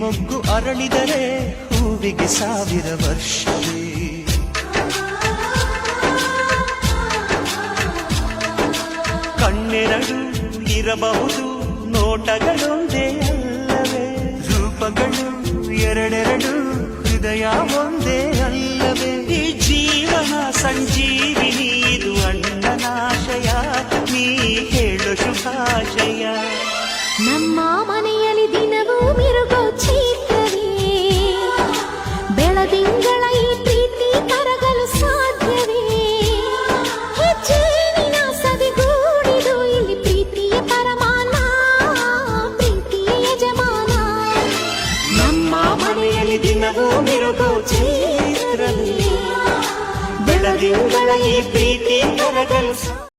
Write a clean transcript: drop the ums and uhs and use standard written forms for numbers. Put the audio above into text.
ಮೊಗ್ಗು ಅರಳಿದರೆ ಹೂವಿಗೆ 1000 ವರ್ಷವೇ. ಕಣ್ಣೆರಡು ಇರಬಹುದು, ನೋಟಗಳೊಂದೇ ಅಲ್ಲವೇ? ರೂಪಗಳು ಎರಡೆರಡು, ಹೃದಯ ಒಂದೇ ಅಲ್ಲವೇ? ಈ ಜೀವನ ಸಂಜೀವಿನಿ, ಇದು ಅಣ್ಣನಾಶಯ, ನೀ ಹೇಳು ಶುಭಾಶಯ. ನಮ್ಮ ಮನೆಯಲ್ಲಿ ದಿನವೂ ಮಿರುಗೋ ಚೈತ್ರವೇ, ಬೆಳದಿಂಗಳ ಈ ಪ್ರೀತಿ ಕರಗಲು ಸಾಧ್ಯವೇ? ಹೆಜ್ಜೆನಿನ ಸವಿಗೂಡಿದು ಇಲ್ಲಿ ಪ್ರೀತಿಯ ಪರಮಾನ, ಪ್ರೀತಿಯ ಯಜಮಾನ. ನಮ್ಮ ಮನೆಯಲ್ಲಿ ದಿನವೂ ಮಿರುಗೋ ಚೈತ್ರವೇ, ಬೆಳದಿಂಗಳ ಈ ಪ್ರೀತಿ ಕರಗಲು